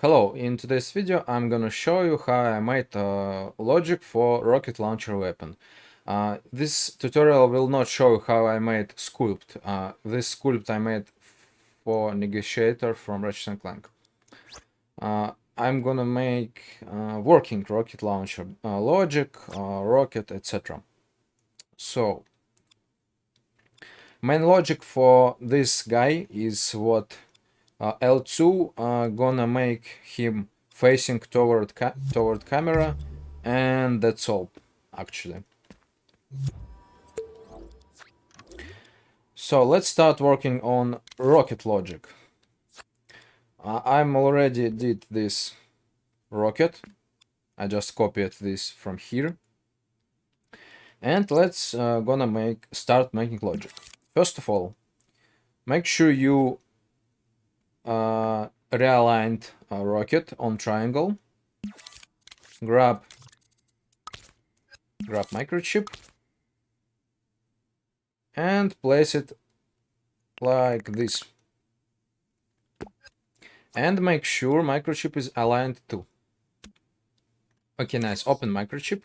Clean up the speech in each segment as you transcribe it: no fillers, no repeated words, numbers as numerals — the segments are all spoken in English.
Hello, in today's video I'm gonna show you how I made logic for rocket launcher weapon. This tutorial will not show you how I made sculpt. This sculpt I made for negotiator from Ratchet and Clank. I'm gonna make working rocket launcher logic, rocket, etc. So main logic for this guy is what L2 gonna make him facing toward camera, and that's all actually. So let's start working on rocket logic. I'm already did this rocket. I just copied this from here, and let's gonna start making logic. First of all, make sure you realigned a rocket on triangle. Grab microchip and place it like this. And make sure microchip is aligned too. Okay, nice. Open microchip.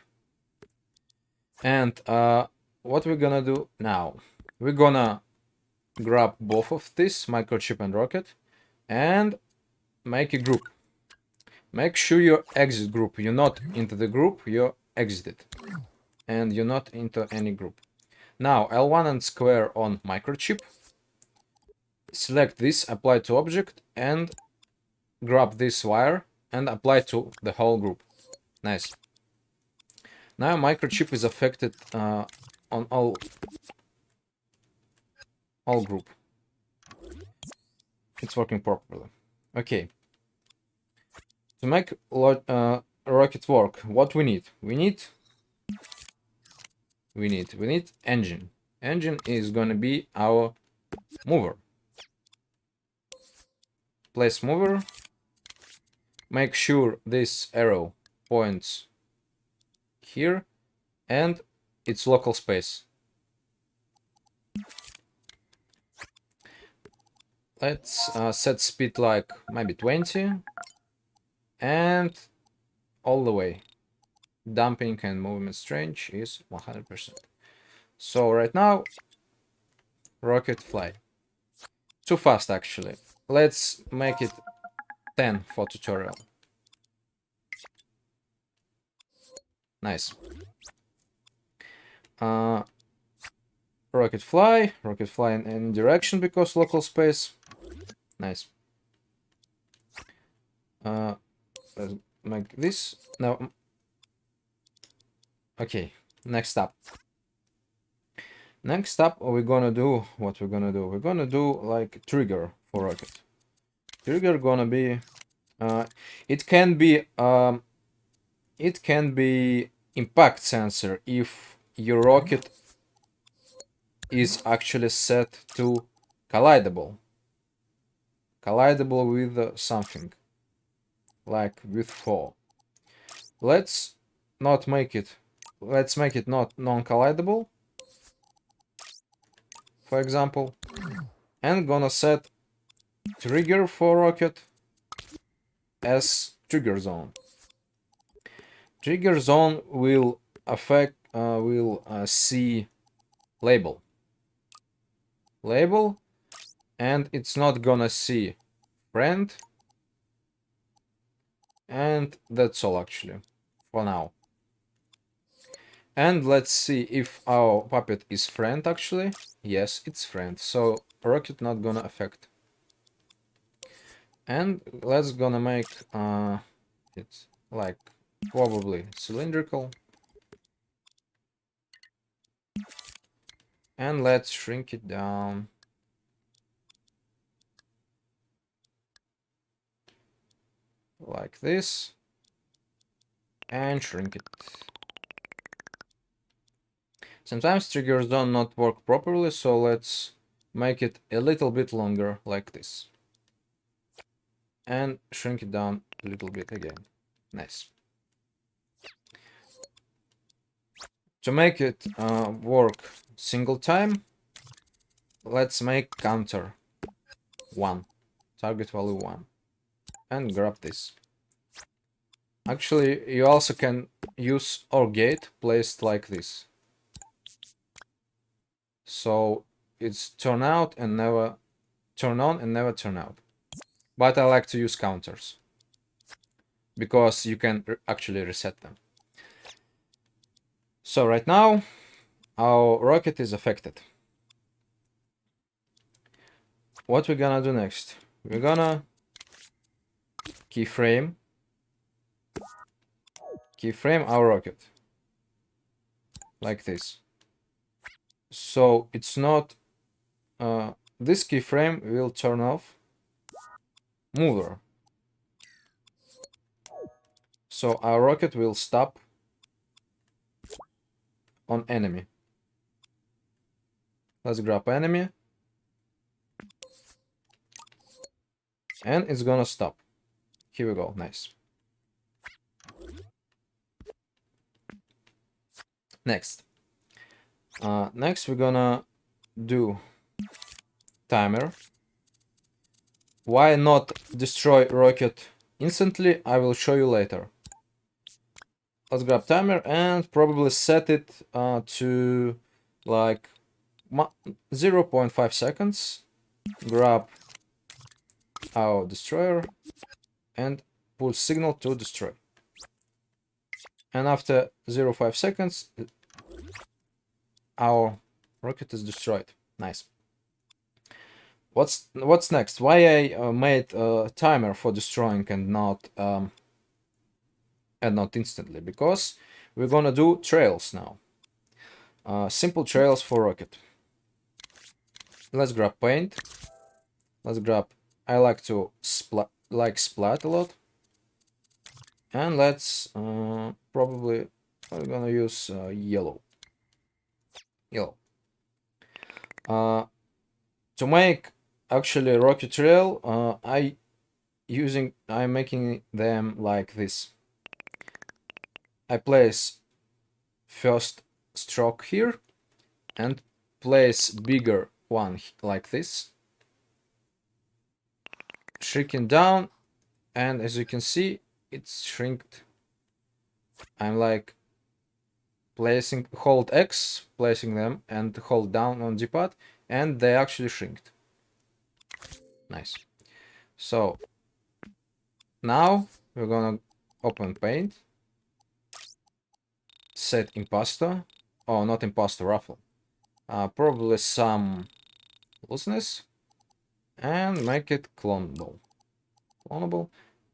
And what we're gonna do now? We're gonna grab both of this, microchip and rocket, and make a group. Make sure you exit group. You're not into the group, you exited. And you're not into any group. Now, L1 and square on microchip. Select this, apply to object, and grab this wire and apply to the whole group. Nice. Now microchip is affected on all group. It's working properly. Okay. To make rocket work, what we need? We need engine. Engine is gonna be our mover. Place mover. Make sure this arrow points here and its local space. Let's set speed like maybe 20 and all the way. Dumping and movement range is 100%. So right now, rocket fly. Too fast actually. Let's make it 10 for tutorial. Nice. Rocket fly in any direction because local space. Nice. Let's make this. No. Okay, next up. Next up, we're gonna do what we're gonna do. We're gonna do like trigger for rocket. Trigger gonna be it can be impact sensor if your rocket is actually set to collidable with something like with 4. Let's make it not non-collidable, for example, and gonna set trigger for rocket as trigger zone. Trigger zone will affect see label, and it's not gonna see friend, and that's all actually for now. And let's see if our puppet is friend actually. Yes, it's friend, so rocket not gonna affect. And let's gonna make it like probably cylindrical, and let's shrink it down like this and shrink it. Sometimes triggers don't not work properly, so let's make it a little bit longer like this and shrink it down a little bit again. Nice. To make it work single time, let's make counter 1, target value 1. and grab this. Actually, you also can use OR gate placed like this. So it's turn out and never turn on and never turn out. But I like to use counters because you can actually reset them. So right now our rocket is affected. What we're gonna do next? We're gonna keyframe our rocket like this. So it's not this keyframe will turn off mover. So our rocket will stop on enemy. Let's grab enemy. And it's gonna stop. Here we go, nice. Next. Next we're gonna do timer. Why not destroy rocket instantly? I will show you later. Let's grab timer and probably set it to like 0.5 seconds. Grab our destroyer and put signal to destroy. And after 0.5 seconds, our rocket is destroyed. Nice. What's next? Why I made a timer for destroying and not instantly? Because we're gonna do trails now. Simple trails for rocket. Let's grab paint. Let's grab. I like to splat a lot. And let's probably I'm gonna use yellow. To make actually rocket trail, I'm making them like this. I place first stroke here and place bigger one like this, shrinking down, and as you can see it's shrinked. I'm like hold X, placing them, and hold down on D-pad, and they actually shrinked. Nice. So now we're gonna open paint, set imposter, oh not imposter, ruffle, probably some looseness, and make it clonable,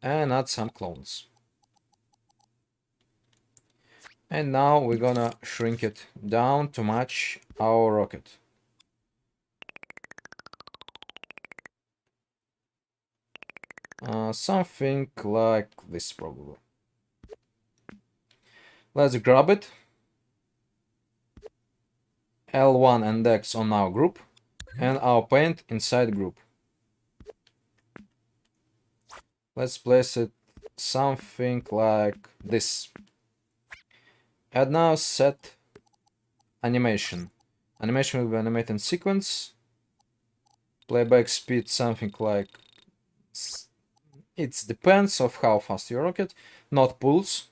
and add some clones. And now we're gonna shrink it down to match our rocket. Something like this probably. Let's grab it. L1 and X on our group, and our paint inside group. Let's place it something like this. And now set animation. Animation will be animated in sequence. Playback speed something like, it depends of how fast you rocket, not pulse,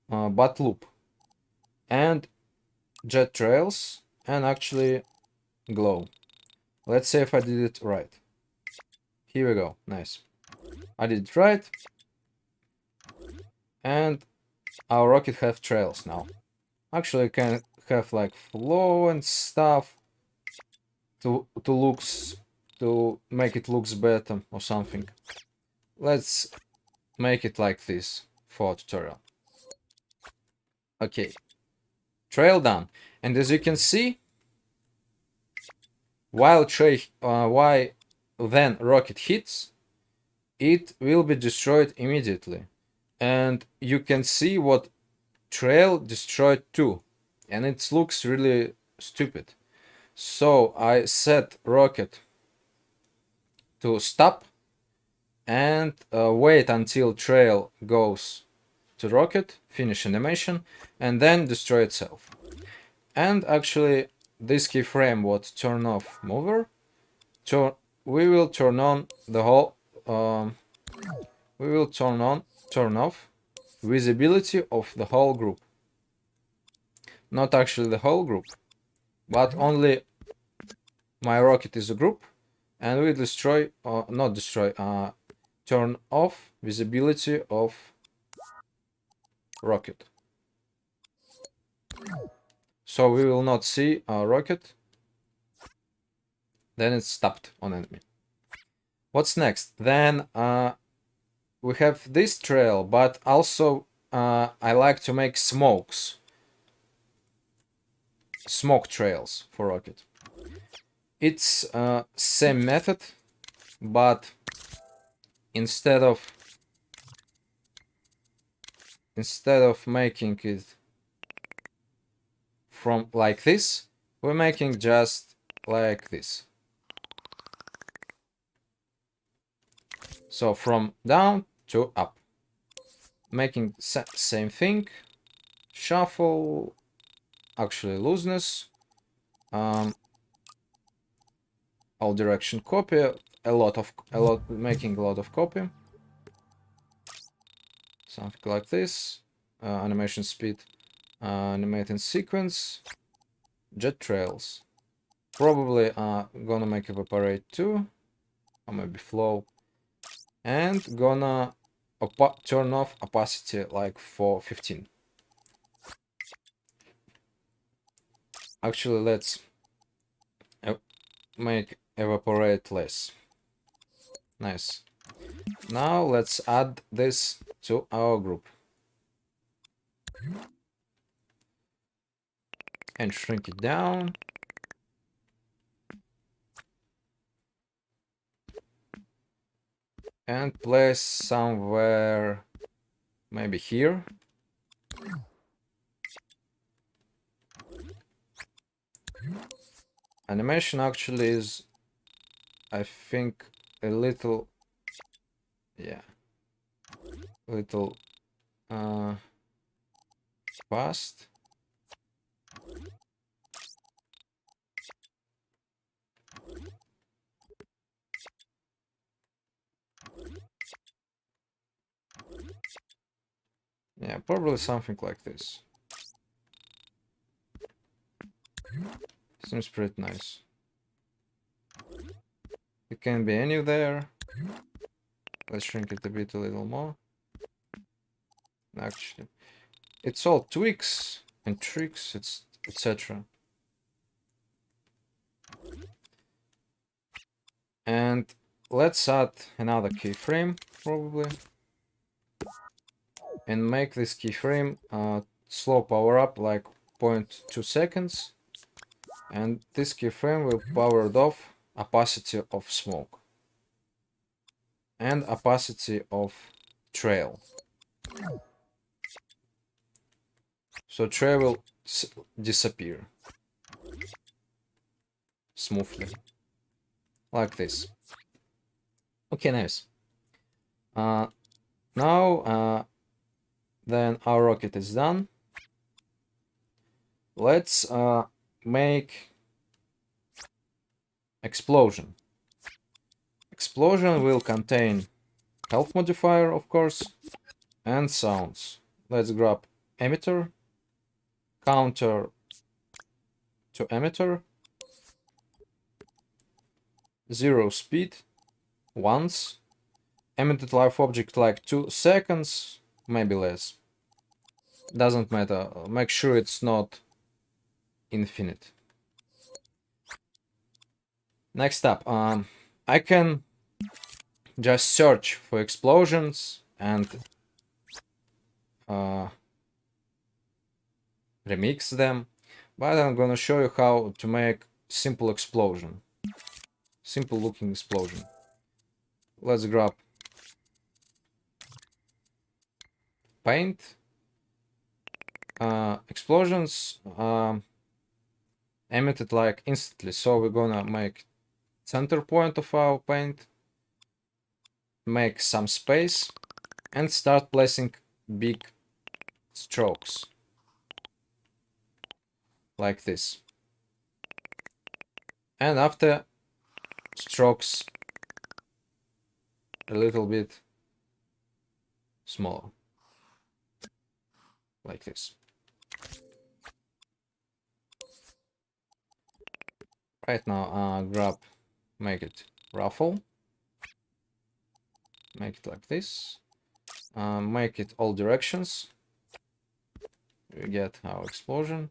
but loop. And jet trails, and actually glow. Let's see if I did it right. Here we go, nice. I did it right. And our rocket have trails now. Actually, can have like flow and stuff to make it looks better or something. Let's make it like this for tutorial. Okay, trail done. And as you can see, while then rocket hits, it will be destroyed immediately. And you can see what trail destroyed too, and it looks really stupid. So I set rocket to stop and wait until trail goes to rocket, finish animation, and then destroy itself. And actually this keyframe would turn off mover, we will turn on the whole we will turn off visibility of the whole group. Not actually the whole group, but only my rocket is a group, and we destroy, not destroy, turn off visibility of rocket. So we will not see our rocket. Then it's stopped on enemy. What's next? Then we have this trail, but also I like to make smoke trails for rocket. It's same method, but instead of making it from like this, we're making just like this. So from down to up, making same thing. Shuffle, actually looseness, all direction copy, making a lot of copy, something like this. Animation speed, animating sequence, jet trails. Probably gonna make evaporate too, or maybe flow, and gonna turn off opacity like for 15. Actually, let's make evaporate less. Nice. Now let's add this to our group and shrink it down. And place somewhere, maybe here. Animation actually is, I think, a little, yeah, little fast. Yeah, probably something like this. Seems pretty nice. It can be any there. Let's shrink it a little more. Actually, it's all tweaks and tricks, it's etc. And let's add another keyframe probably, and make this keyframe slow power up like 0.2 seconds. And this keyframe will power off opacity of smoke and opacity of trail. So trail will disappear smoothly, like this. Okay, nice. Now, then our rocket is done. Let's make explosion. Explosion will contain health modifier, of course, and sounds. Let's grab emitter, counter to emitter, 0 speed, once, emitted live object like 2 seconds, maybe less. Doesn't matter. Make sure it's not infinite. Next up, I can just search for explosions and remix them, but I'm gonna show you how to make simple explosion, simple looking explosion. Let's grab paint, explosions emitted like instantly, so we're gonna make center point of our paint, make some space, and start placing big strokes like this. And after strokes a little bit smaller, like this. Right now, grab, make it ruffle, make it like this, make it all directions. We get our explosion.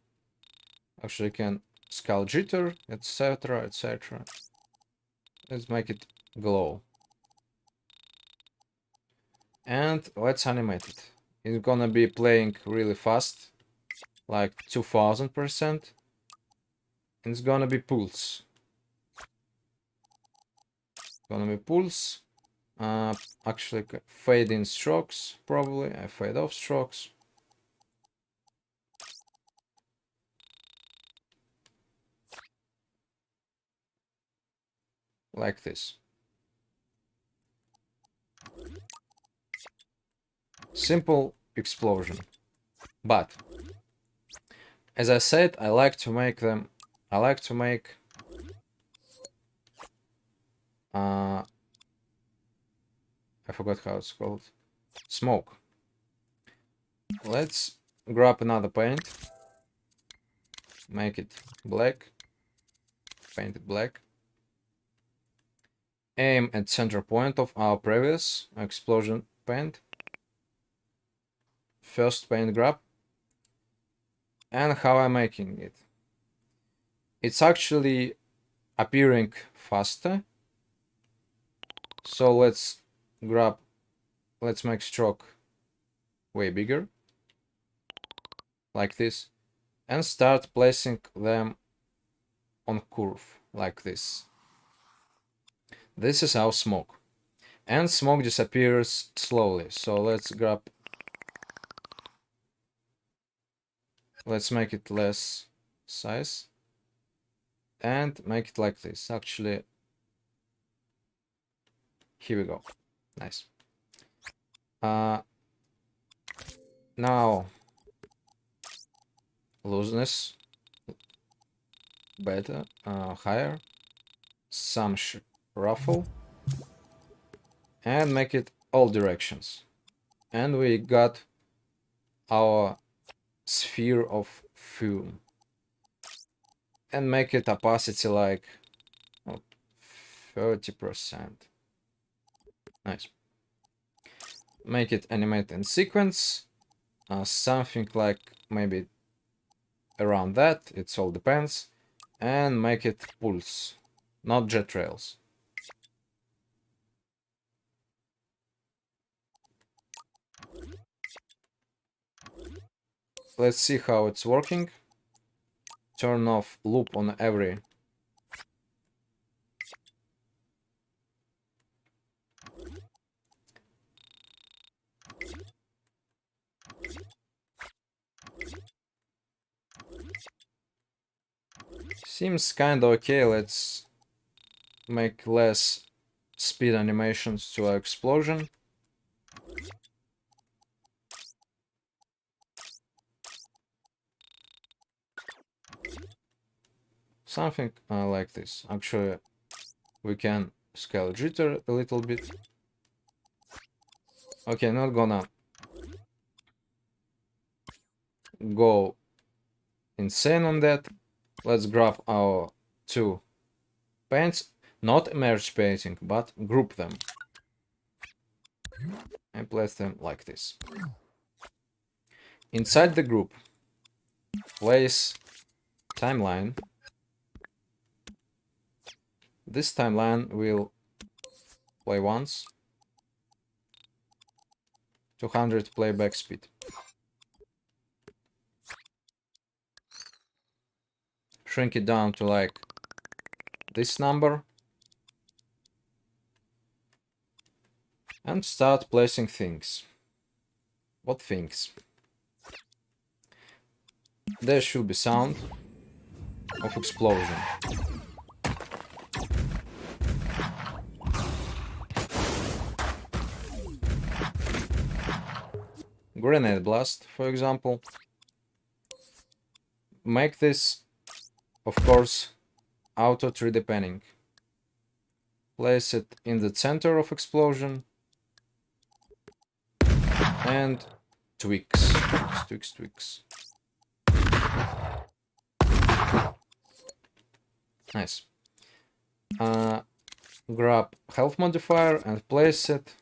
Actually, can scale jitter, etc., etc. Let's make it glow. And let's animate it. It's gonna be playing really fast, like 2000%. And it's gonna be pulse. Gonna be pulse. Actually, fade in strokes, probably. Fade off strokes. Like this. Simple explosion. But, as I said, I like to make them... I like to make... I forgot how it's called. Smoke. Let's grab another paint. Make it black. Paint it black. Aim at center point of our previous explosion paint. First paint grab. And how I'm making it. It's actually appearing faster. So let's make stroke way bigger. Like this. And start placing them on curve. Like this. This is our smoke. And smoke disappears slowly. So let's make it less size. And make it like this. Actually, here we go. Nice. Now, looseness better, higher, some ruffle, and make it all directions. And we got our sphere of fume. And make it opacity like 30%. Nice. Make it animate in sequence. Something like maybe around that. It all depends. And make it pulse, not jet trails. Let's see how it's working. Turn off loop on every. Seems kinda okay. Let's make less speed animations to our explosion. Something like this. Actually, we can scale jitter a little bit. Okay, not gonna go insane on that. Let's grab our two paints, not merge painting, but group them. And place them like this. Inside the group, place timeline. This timeline will play once. 200 playback speed. Shrink it down to like this number. And start placing things. What things? There should be sound of explosion. Grenade blast, for example. Make this, of course, auto 3D panning. Place it in the center of explosion. and tweaks. Tweaks. Nice. Grab health modifier and place it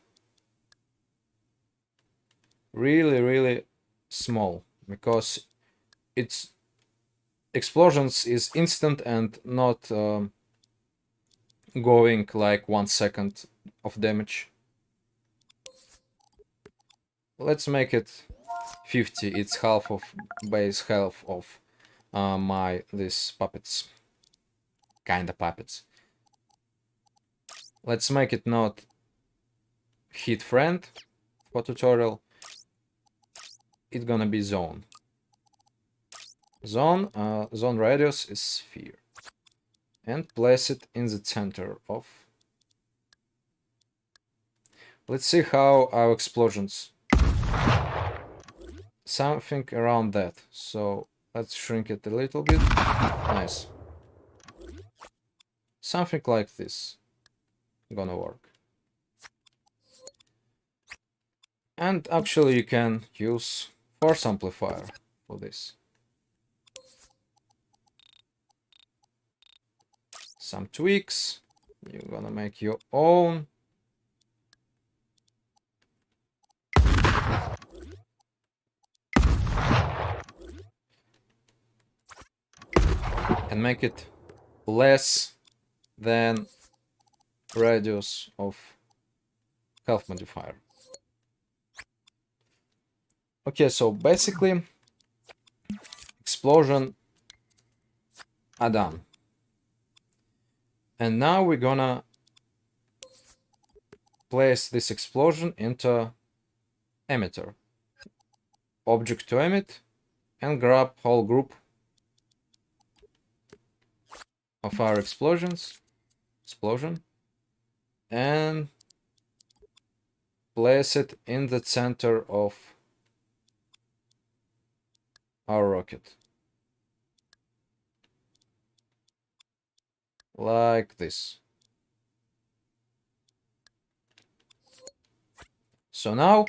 really small, because its explosions is instant and not going like 1 second of damage. Let's make it 50. It's half of base health of these puppets. Kinda puppets. Let's make it not hit friend for tutorial. It's gonna be zone. Zone radius is sphere. And place it in the center of. Let's see how our explosions. Something around that. So let's shrink it a little bit. Nice. Something like this. Gonna work. And actually you can use force amplifier for this. Some tweaks. You're gonna make your own. And make it less than radius of health modifier. Okay, so basically explosion are done. And now we're gonna place this explosion into emitter. Object to emit, and grab whole group of our explosion, and place it in the center of our rocket. Like this. So now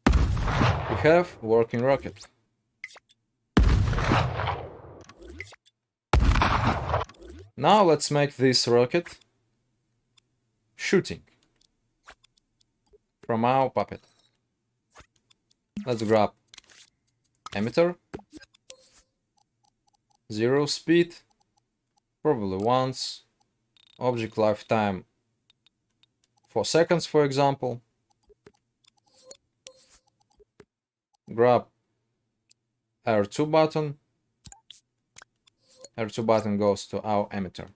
we have working rocket. Now let's make this rocket shooting from our puppet. Let's grab emitter, 0 speed, probably once, object lifetime 4 seconds, for example. Grab R2 button. R2 button goes to our emitter.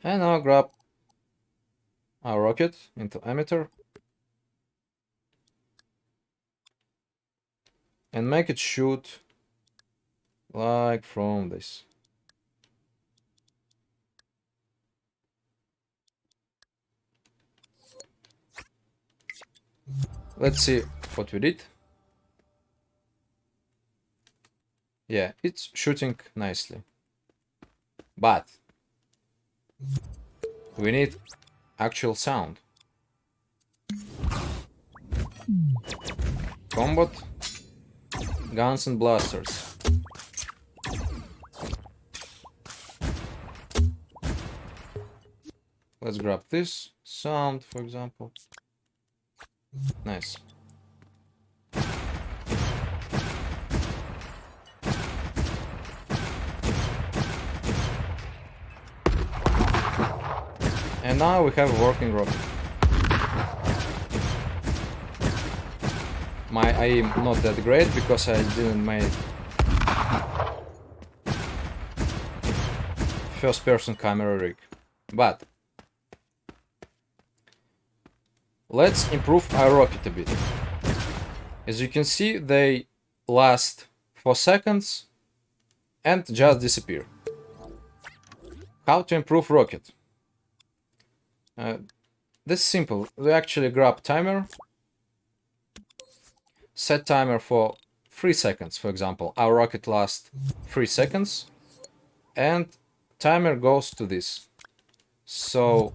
And now grab our rocket into emitter and make it shoot like from this. Let's see what we did. Yeah, it's shooting nicely. But we need actual sound. Combat, guns and blasters. Let's grab this sound, for example. Nice. And now we have a working rocket. My aim not that great because I didn't make first person camera rig. But let's improve our rocket a bit. As you can see, they last 4 seconds and just disappear. How to improve rocket? This is simple. We actually grab timer, set timer for 3 seconds, for example. Our rocket lasts 3 seconds, and timer goes to this. So,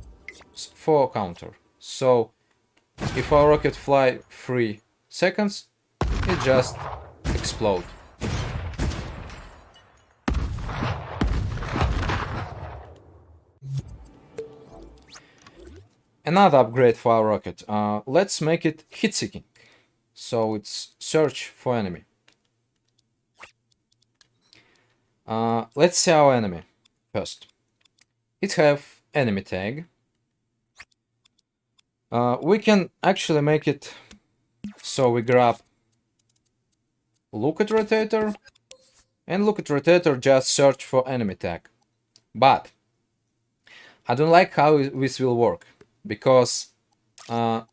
for counter. So, If our rocket fly 3 seconds, it just explode. Another upgrade for our rocket. Let's make it heat-seeking. So it's search for enemy. Let's see our enemy first. It have enemy tag. We can actually make it so we grab look at rotator, and look at rotator just search for enemy tag. But I don't like how this will work, because our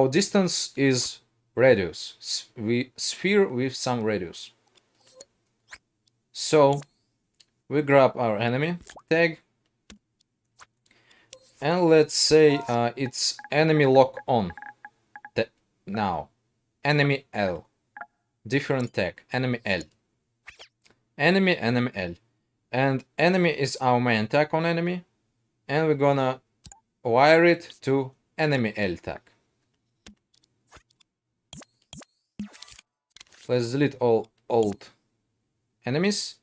distance is radius. We sphere with some radius. So we grab our enemy tag, and let's say it's enemy lock on. Now, enemy L, different tag, enemy L, enemy L, and enemy is our main tag on enemy, and we're gonna wire it to enemy L tag. Let's delete all old enemies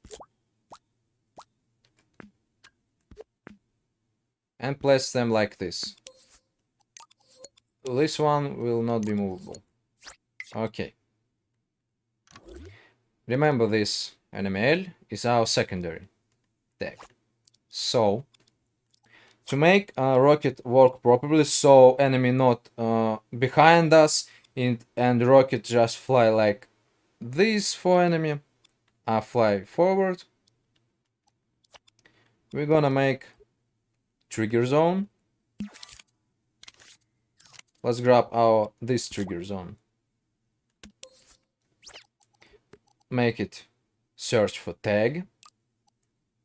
and place them like this. This one will not be movable. Okay. Remember, this enemy L is our secondary tag. So to make a rocket work properly, so enemy not behind us and rocket just fly like this for enemy, fly forward, we're gonna make trigger zone. Let's grab this trigger zone. Make it search for tag,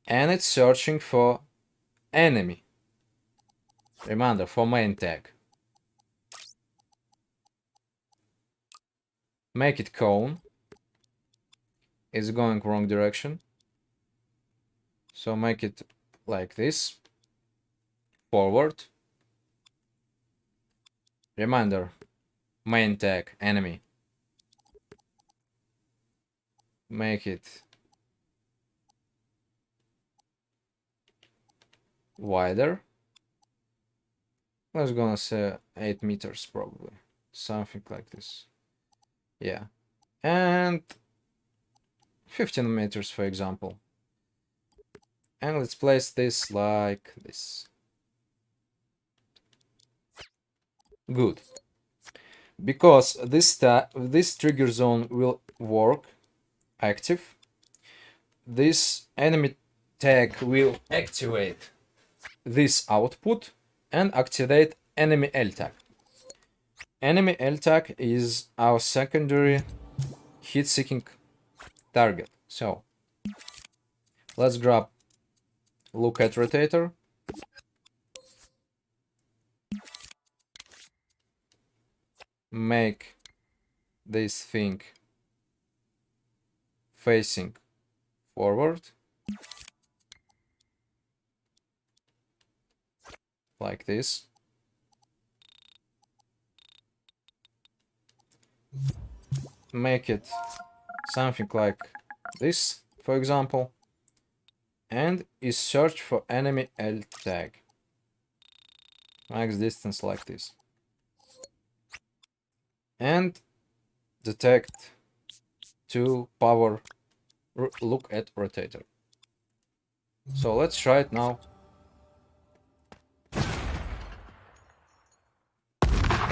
and it's searching for enemy. Remember, for main tag. Make it cone. It's going wrong direction. So make it like this. Forward. Reminder, main tag, enemy. Make it wider. I was gonna say 8 meters probably. Something like this. Yeah. And 15 meters, for example. And let's place this like this. Good. Because this trigger zone will work active, this enemy tag will activate this output and activate enemy L tag. Enemy L tag is our secondary heat-seeking target. So let's grab look at rotator, make this thing facing forward like this. Make it something like this, for example, and is search for enemy L tag. Max distance like this. And detect to power look at rotator. So let's try it now.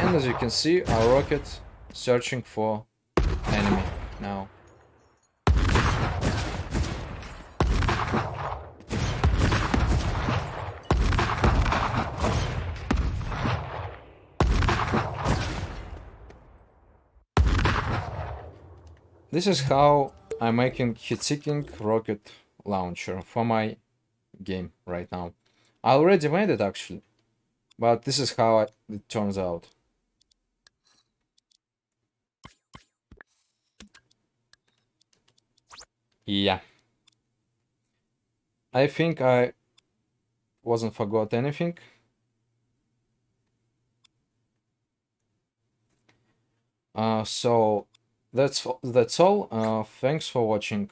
And as you can see, our rocket searching for enemy now. This is how I'm making heat-seeking rocket launcher for my game right now. I already made it actually, but this is how it turns out. Yeah. I think I wasn't forgot anything. So that's all. Thanks for watching.